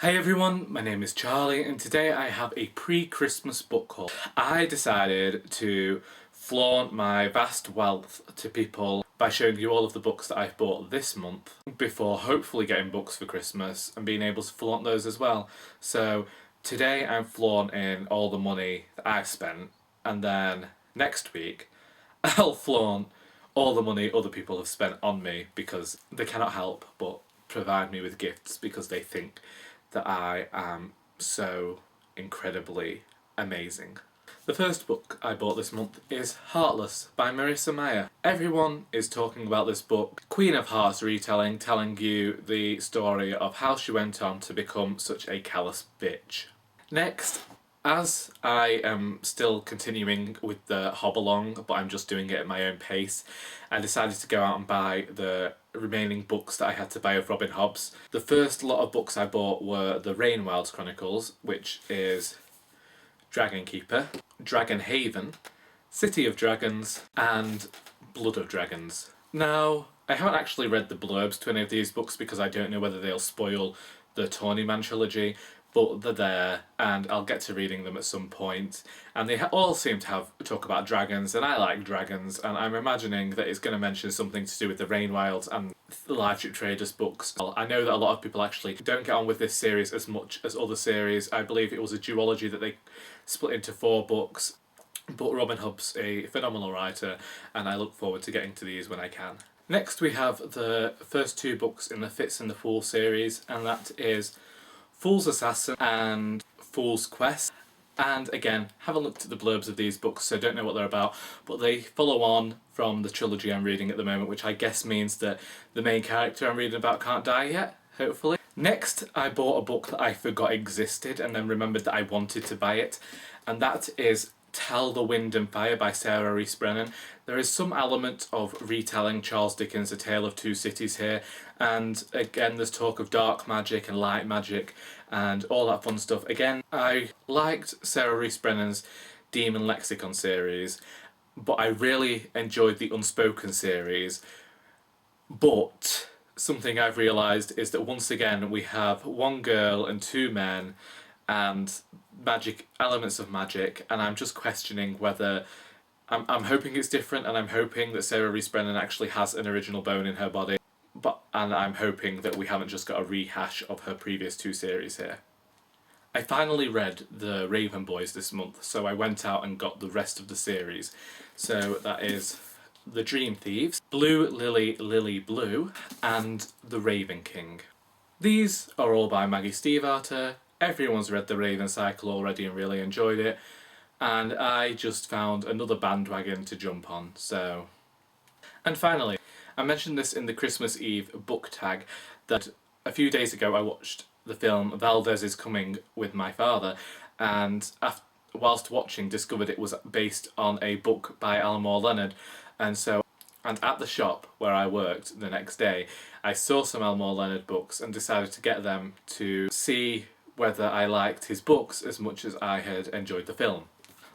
Hey everyone, my name is Charlie and today I have a pre-Christmas book haul. I decided to flaunt my vast wealth to people by showing you all of the books that I've bought this month before hopefully getting books for Christmas and being able to flaunt those as well. So today I'm flaunting all the money that I've spent, and then next week I'll flaunt all the money other people have spent on me because they cannot help but provide me with gifts because they think that I am so incredibly amazing. The first book I bought this month is Heartless by Marissa Meyer. Everyone is talking about this book. Queen of Hearts retelling, telling you the story of how she went on to become such a callous bitch. Next, as I am still continuing with the hop-along, but I'm just doing it at my own pace, I decided to go out and buy the remaining books that I had to buy of Robin Hobbs. The first lot of books I bought were the Rainwilds Chronicles, which is Dragon Keeper, Dragon Haven, City of Dragons, and Blood of Dragons. Now, I haven't actually read the blurbs to any of these books because I don't know whether they'll spoil the Tawnyman trilogy, but they're there and I'll get to reading them at some point. And they all seem to talk about dragons, and I like dragons, and I'm imagining that it's going to mention something to do with the Rainwilds and the Live Ship Traders books. I know that a lot of people actually don't get on with this series as much as other series. I believe it was a duology that they split into 4 books, but Robin Hobb's a phenomenal writer and I look forward to getting to these when I can. Next we have the first 2 books in the Fits and the Fool series, and that is Fool's Assassin and Fool's Quest. And again, haven't looked at the blurbs of these books, so don't know what they're about, but they follow on from the trilogy I'm reading at the moment, which I guess means that the main character I'm reading about can't die yet, hopefully. Next, I bought a book that I forgot existed and then remembered that I wanted to buy it, and that is Tell the Wind and Fire by Sarah Rees Brennan. There is some element of retelling Charles Dickens' A Tale of Two Cities here, and again there's talk of dark magic and light magic and all that fun stuff. Again, I liked Sarah Rees Brennan's Demon Lexicon series, but I really enjoyed the Unspoken series. But something I've realised is that once again we have one girl and 2 men and magic, elements of magic, and I'm just questioning whether I'm hoping it's different, and I'm hoping that Sarah Rees Brennan actually has an original bone in her body, and I'm hoping that we haven't just got a rehash of her previous 2 series here. I finally read The Raven Boys this month, so I went out and got the rest of the series. So that is The Dream Thieves, Blue Lily Lily Blue, and The Raven King. These are all by Maggie Stiefvater. Everyone's read The Raven Cycle already and really enjoyed it, and I just found another bandwagon to jump on, so... And finally, I mentioned this in the Christmas Eve book tag, that a few days ago I watched the film Valdez is Coming with my father, and whilst watching discovered it was based on a book by Elmore Leonard, and at the shop where I worked the next day I saw some Elmore Leonard books and decided to get them to see whether I liked his books as much as I had enjoyed the film.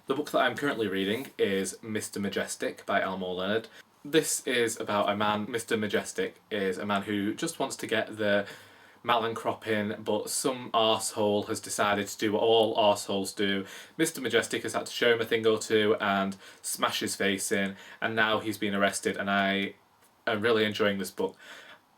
The book that I'm currently reading is Mr. Majestic by Elmore Leonard. This is about a man. Mr. Majestic is a man who just wants to get the Malin crop in, but some arsehole has decided to do what all arseholes do. Mr. Majestic has had to show him a thing or two and smash his face in, and now he's been arrested, and I am really enjoying this book.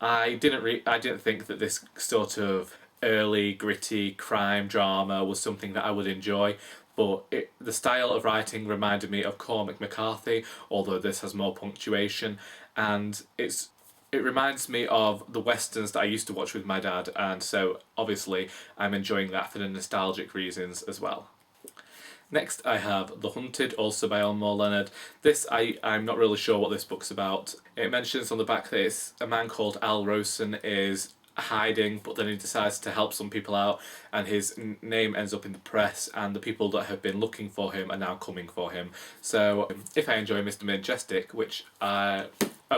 I didn't think that this sort of early gritty crime drama was something that I would enjoy, but the style of writing reminded me of Cormac McCarthy, although this has more punctuation, and it reminds me of the westerns that I used to watch with my dad, and so obviously I'm enjoying that for the nostalgic reasons as well. Next I have The Hunted, also by Elmore Leonard. This, I'm not really sure what this book's about. It mentions on the back that it's a man called Al Rosen is hiding, but then he decides to help some people out, and his name ends up in the press, and the people that have been looking for him are now coming for him. So if I enjoy Mr. Majestic, which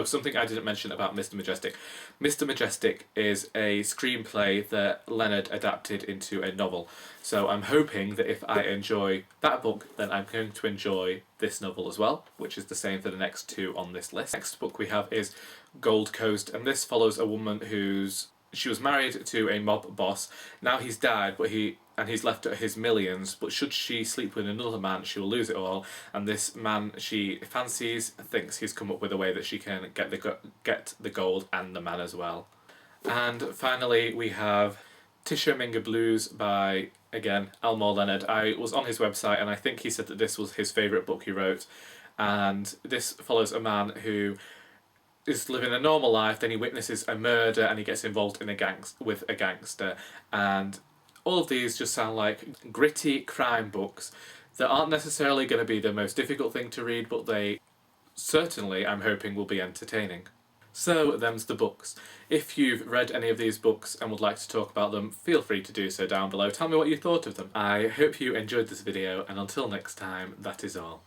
something I didn't mention about Mr. Majestic. Mr. Majestic is a screenplay that Leonard adapted into a novel. So I'm hoping that if I enjoy that book, then I'm going to enjoy this novel as well, which is the same for the next 2 on this list. Next book we have is Gold Coast, and this follows a woman whose she was married to a mob boss. Now he's died, but he's left her his millions. But should she sleep with another man, she will lose it all. And this man she fancies thinks he's come up with a way that she can get the gold and the man as well. And finally, we have Tishomingo Blues by, again, Elmore Leonard. I was on his website and I think he said that this was his favourite book he wrote. And this follows a man who is living a normal life, then he witnesses a murder and he gets involved in with a gangster. And all of these just sound like gritty crime books that aren't necessarily going to be the most difficult thing to read, but they certainly, I'm hoping, will be entertaining. So, them's the books. If you've read any of these books and would like to talk about them, feel free to do so down below. Tell me what you thought of them. I hope you enjoyed this video, and until next time, that is all.